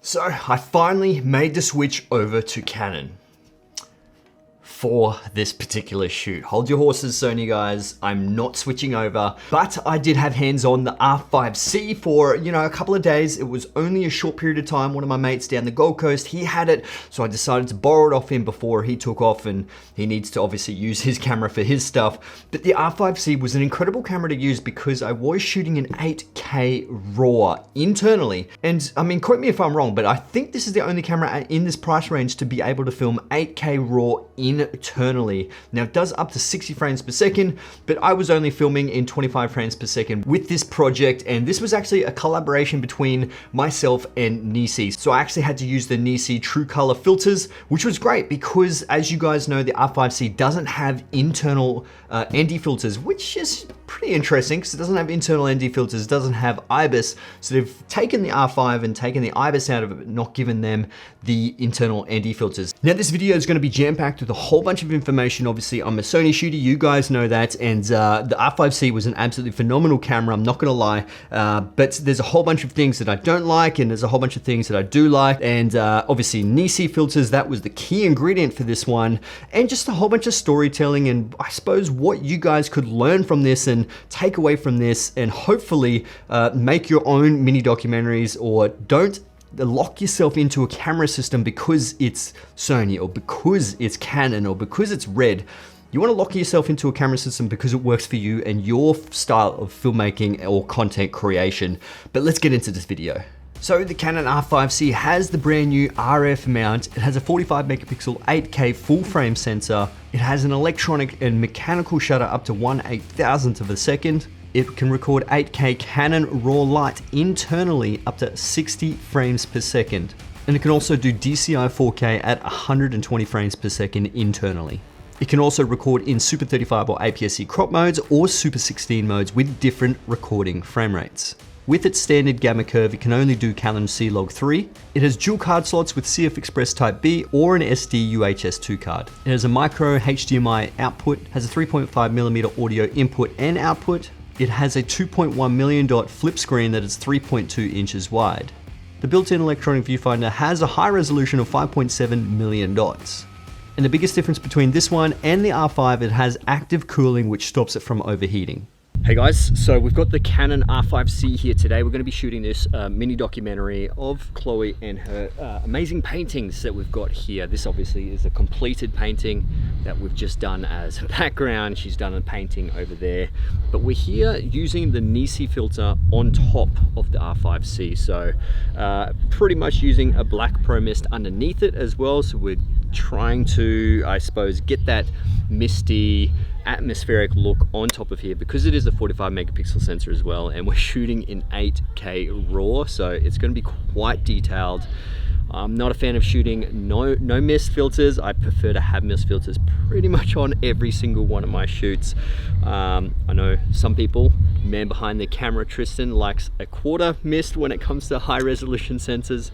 So I finally made the switch over to Canon for this particular shoot. Hold your horses, Sony guys. I'm not switching over, but I did have hands on the R5C for, a couple of days. It was only a short period of time. One of my mates down the Gold Coast, he had it, so I decided to borrow it off him before he took off, and he needs to obviously use his camera for his stuff. But the R5C was an incredible camera to use because I was shooting in 8K RAW internally. And I mean, quote me if I'm wrong, but I think this is the only camera in this price range to be able to film 8K RAW internally. Now it does up to 60 frames per second, but I was only filming in 25 frames per second with this project, and this was actually a collaboration between myself and Nisi. So I actually had to use the Nisi True Color filters, which was great because, as you guys know, the R5C doesn't have internal ND filters, which is pretty interesting because it doesn't have internal ND filters, it doesn't have IBIS. So they've taken the R5 and taken the IBIS out of it, not given them the internal ND filters. Now this video is going to be jam-packed with a whole bunch of information. Obviously I'm a Sony shooter, you guys know that, and the R5C was an absolutely phenomenal camera, I'm not gonna lie, but there's a whole bunch of things that I don't like and there's a whole bunch of things that I do like, and obviously Nisi filters, that was the key ingredient for this one, and just a whole bunch of storytelling, and I suppose what you guys could learn from this and take away from this, and hopefully make your own mini documentaries, or don't lock yourself into a camera system because it's Sony or because it's Canon or because it's Red. You want to lock yourself into a camera system because it works for you and your style of filmmaking or content creation. But let's get into this video. So the Canon R5C has the brand new RF mount. It has a 45 megapixel 8K full frame sensor. It has an electronic and mechanical shutter up to 1/8000th of a second. It can record 8K Canon RAW light internally up to 60 frames per second. And it can also do DCI 4K at 120 frames per second internally. It can also record in Super 35 or APS-C crop modes or Super 16 modes with different recording frame rates. With its standard gamma curve, it can only do Canon C-Log 3. It has dual card slots with CF Express Type B or an SD UHS 2 card. It has a micro HDMI output, has a 3.5mm audio input and output. It has a 2.1 million dot flip screen that is 3.2 inches wide. The built-in electronic viewfinder has a high resolution of 5.7 million dots. And the biggest difference between this one and the R5, it has active cooling, which stops it from overheating. Hey guys, so we've got the Canon R5C here today. We're going to be shooting this mini documentary of Chloe and her amazing paintings that we've got here. This obviously is a completed painting that we've just done as a background. She's done a painting over there, but we're here using the Nisi filter on top of the R5C. So pretty much using a black Pro Mist underneath it as well. So we're trying to, I suppose, get that misty atmospheric look on top of here because it is a 45 megapixel sensor as well, and we're shooting in 8K RAW, so it's going to be quite detailed. I'm not a fan of shooting no mist filters. I prefer to have mist filters pretty much on every single one of my shoots. I know some people, man behind the camera Tristan, likes a quarter mist when it comes to high resolution sensors.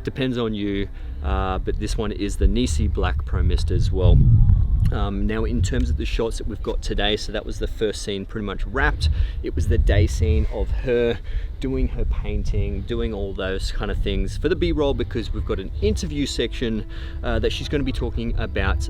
Depends on you, but this one is the Nisi Black Pro Mist as well. Now in terms of the shots that we've got today, so that was the first scene pretty much wrapped. It was the day scene of her doing her painting, doing all those kind of things for the B-roll, because we've got an interview section that she's going to be talking about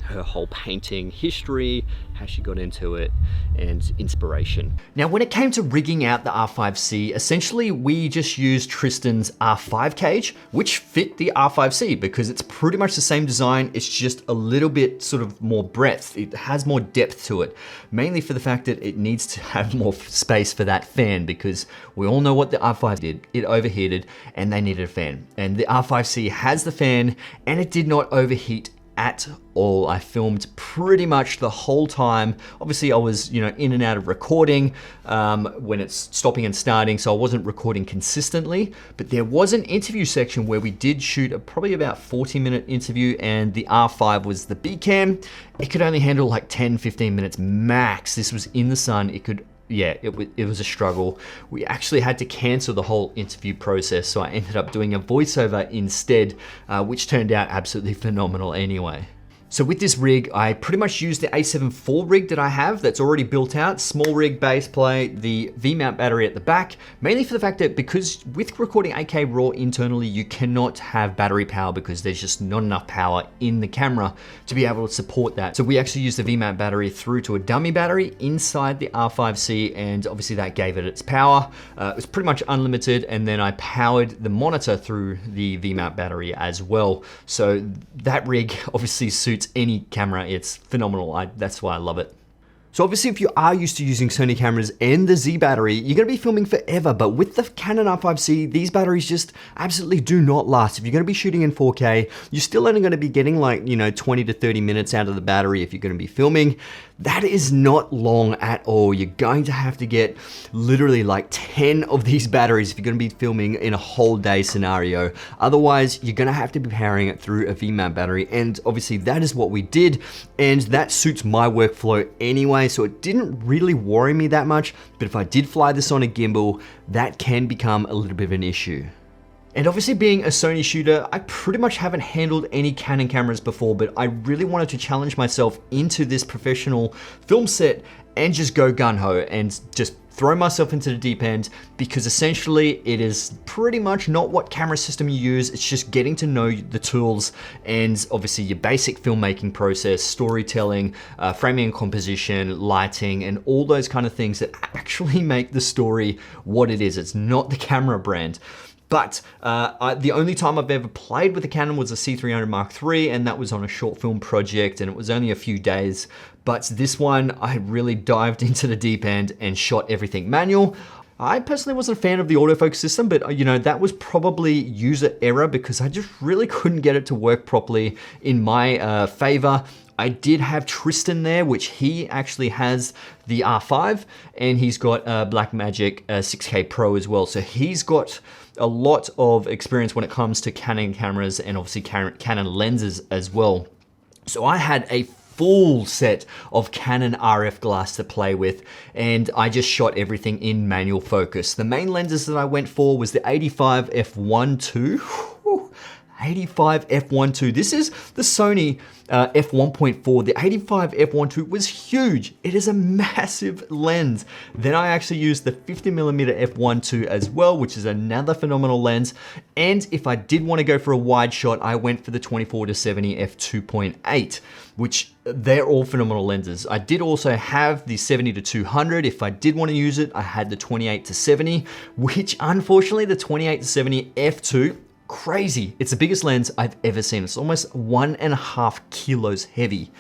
her whole painting history, how she got into it, and inspiration. Now, when it came to rigging out the R5C, essentially we just used Tristan's R5 cage, which fit the R5C because it's pretty much the same design. It's just a little bit sort of more breadth. It has more depth to it, mainly for the fact that it needs to have more space for that fan, because we all know what the R5 did. It overheated and they needed a fan. And the R5C has the fan and it did not overheat at all. I filmed pretty much the whole time. Obviously I was, in and out of recording when it's stopping and starting, so I wasn't recording consistently, but there was an interview section where we did shoot a probably about 40-minute interview, and the R5 was the B cam. It could only handle like 10-15 minutes max. This was in the sun. It was a struggle. We actually had to cancel the whole interview process, so I ended up doing a voiceover instead, which turned out absolutely phenomenal anyway. So with this rig, I pretty much use the A7 IV rig that I have that's already built out, small rig base plate, the V-mount battery at the back, mainly for the fact that because with recording 8K RAW internally, you cannot have battery power because there's just not enough power in the camera to be able to support that. So we actually use the V-mount battery through to a dummy battery inside the R5C, and obviously that gave it its power. It was pretty much unlimited, and then I powered the monitor through the V-mount battery as well. So that rig obviously suits any camera. It's phenomenal. That's why I love it. So obviously if you are used to using Sony cameras and the Z battery, you're gonna be filming forever, but with the Canon R5C, these batteries just absolutely do not last. If you're gonna be shooting in 4K, you're still only gonna be getting like, 20 to 30 minutes out of the battery if you're gonna be filming. That is not long at all. You're going to have to get literally like 10 of these batteries if you're gonna be filming in a whole day scenario. Otherwise, you're gonna have to be powering it through a V-mount battery, and obviously that is what we did, and that suits my workflow anyway, so it didn't really worry me that much. But if I did fly this on a gimbal, that can become a little bit of an issue. And obviously being a Sony shooter, I pretty much haven't handled any Canon cameras before, but I really wanted to challenge myself into this professional film set and just go gung-ho and just throw myself into the deep end, because essentially it is pretty much not what camera system you use. It's just getting to know the tools and obviously your basic filmmaking process, storytelling, framing and composition, lighting, and all those kind of things that actually make the story what it is. It's not the camera brand. But the only time I've ever played with a Canon was a C300 Mark III, and that was on a short film project, and it was only a few days. But this one, I really dived into the deep end and shot everything manual. I personally wasn't a fan of the autofocus system, but that was probably user error because I just really couldn't get it to work properly in my favor. I did have Tristan there, which he actually has the R5, and he's got Blackmagic 6K Pro as well. So he's got a lot of experience when it comes to Canon cameras and obviously Canon lenses as well. So I had a full set of Canon RF glass to play with, and I just shot everything in manual focus. The main lenses that I went for was the 85 f1.2. 85 f1.2. This is the Sony f1.4. The 85 f1.2 was huge. It is a massive lens. Then I actually used the 50mm f1.2 as well, which is another phenomenal lens. And if I did want to go for a wide shot, I went for the 24-70 f2.8, which they're all phenomenal lenses. I did also have the 70-200. If I did want to use it, I had the 28-70, which unfortunately the 28-70 f2, crazy. It's the biggest lens I've ever seen. It's almost 1.5 kilos heavy.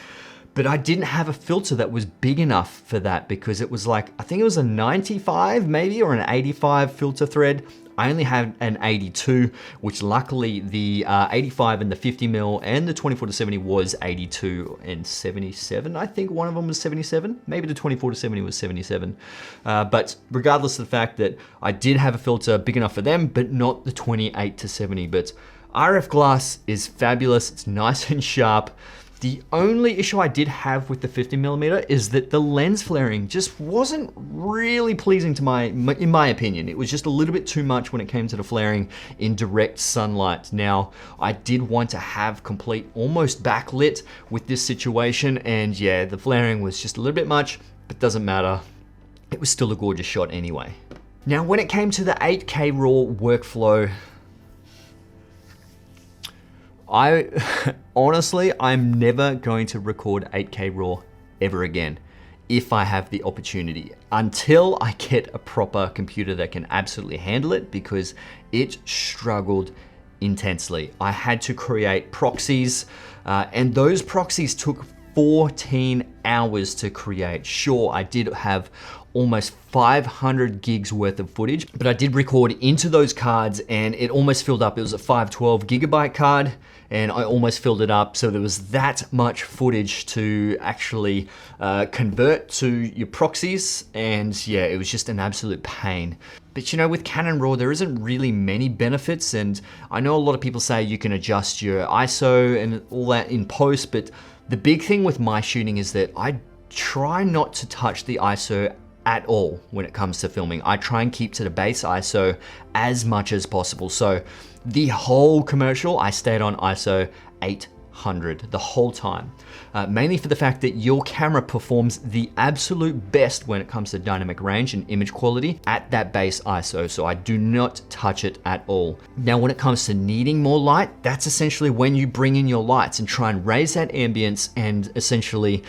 But I didn't have a filter that was big enough for that because it was like, I think it was a 95 maybe, or an 85 filter thread. I only had an 82, which luckily the 85 and the 50mm and the 24-70 was 82 and 77. I think one of them was 77. Maybe the 24-70 was 77. But regardless of the fact that I did have a filter big enough for them, but not the 28-70. But RF glass is fabulous. It's nice and sharp. The only issue I did have with the 50mm is that the lens flaring just wasn't really pleasing to in my opinion. It was just a little bit too much when it came to the flaring in direct sunlight. Now, I did want to have complete almost backlit with this situation, and yeah, the flaring was just a little bit much, but doesn't matter. It was still a gorgeous shot anyway. Now, when it came to the 8K RAW workflow, honestly, I'm never going to record 8K RAW ever again if I have the opportunity, until I get a proper computer that can absolutely handle it, because it struggled intensely. I had to create proxies, and those proxies took 14 hours to create. Sure, I did have almost 500 gigs worth of footage, but I did record into those cards and it almost filled up. It was a 512 gigabyte card and I almost filled it up. So there was that much footage to actually convert to your proxies. And yeah, it was just an absolute pain. But with Canon RAW, there isn't really many benefits. And I know a lot of people say you can adjust your ISO and all that in post, but the big thing with my shooting is that I try not to touch the ISO at all when it comes to filming. I try and keep to the base ISO as much as possible. So the whole commercial, I stayed on ISO 100 the whole time. Mainly for the fact that your camera performs the absolute best when it comes to dynamic range and image quality at that base ISO, so I do not touch it at all. Now, when it comes to needing more light, that's essentially when you bring in your lights and try and raise that ambience and essentially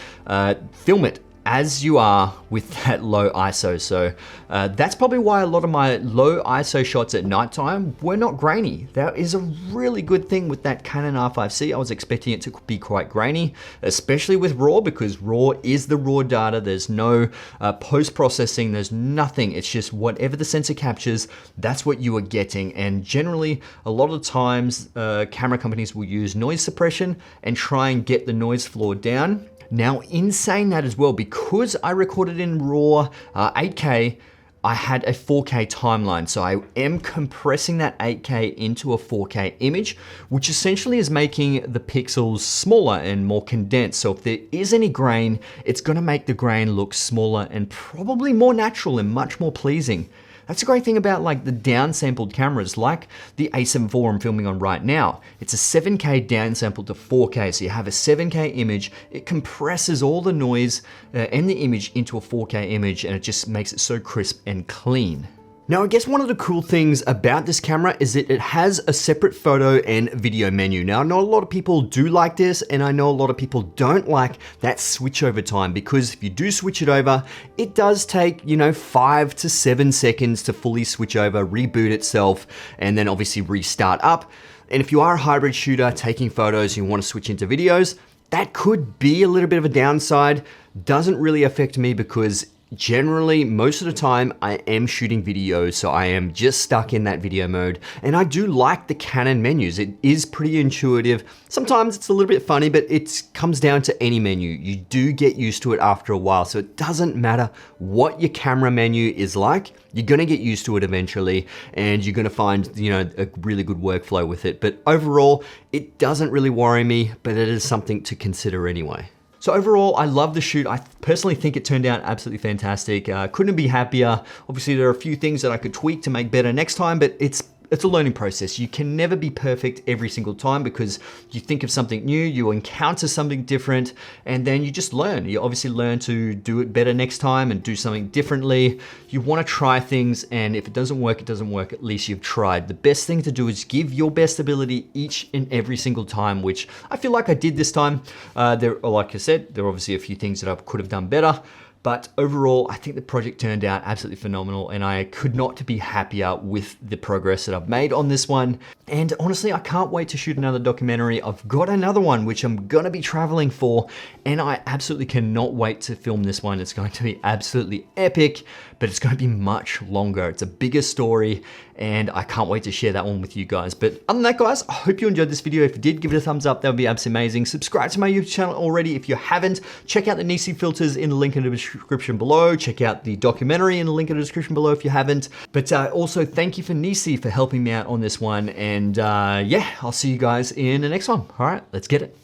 film it as you are with that low ISO. So that's probably why a lot of my low ISO shots at nighttime were not grainy. That is a really good thing with that Canon R5C. I was expecting it to be quite grainy, especially with RAW, because RAW is the raw data. There's no post-processing, there's nothing. It's just whatever the sensor captures, that's what you are getting. And generally, a lot of times, camera companies will use noise suppression and try and get the noise floor down. Now, in saying that as well, because I recorded in RAW 8K, I had a 4K timeline. So I am compressing that 8K into a 4K image, which essentially is making the pixels smaller and more condensed. So if there is any grain, it's gonna make the grain look smaller and probably more natural and much more pleasing. That's a great thing about like the downsampled cameras, like the A7 IV I'm filming on right now. It's a 7K downsampled to 4K, so you have a 7K image, it compresses all the noise and the image into a 4K image, and it just makes it so crisp and clean. Now, I guess one of the cool things about this camera is that it has a separate photo and video menu. Now, I know a lot of people do like this, and I know a lot of people don't like that switch over time, because if you do switch it over, it does take, 5 to 7 seconds to fully switch over, reboot itself, and then obviously restart up. And if you are a hybrid shooter taking photos and you want to switch into videos, that could be a little bit of a downside. Doesn't really affect me because generally, most of the time, I am shooting videos, so I am just stuck in that video mode. And I do like the Canon menus. It is pretty intuitive. Sometimes it's a little bit funny, but it comes down to any menu. You do get used to it after a while, so it doesn't matter what your camera menu is like. You're gonna get used to it eventually, and you're gonna find, a really good workflow with it. But overall, it doesn't really worry me, but it is something to consider anyway. So overall, I love the shoot. I personally think it turned out absolutely fantastic. Couldn't be happier. Obviously, there are a few things that I could tweak to make better next time, but it's a learning process. You can never be perfect every single time, because you think of something new, you encounter something different, and then you just learn. You obviously learn to do it better next time and do something differently. You want to try things, and if it doesn't work, it doesn't work. At least you've tried. The best thing to do is give your best ability each and every single time, which I feel like I did this time. Like I said, there are obviously a few things that I could have done better. But overall, I think the project turned out absolutely phenomenal, and I could not be happier with the progress that I've made on this one. And honestly, I can't wait to shoot another documentary. I've got another one, which I'm gonna be traveling for, and I absolutely cannot wait to film this one. It's going to be absolutely epic, but it's gonna be much longer. It's a bigger story, and I can't wait to share that one with you guys. But other than that, guys, I hope you enjoyed this video. If you did, give it a thumbs up. That would be absolutely amazing. Subscribe to my YouTube channel already if you haven't. Check out the Nisi filters in the link in the description below. Check out the documentary in the link in the description below if you haven't. But also, thank you for Nisi for helping me out on this one. And yeah, I'll see you guys in the next one. All right, let's get it.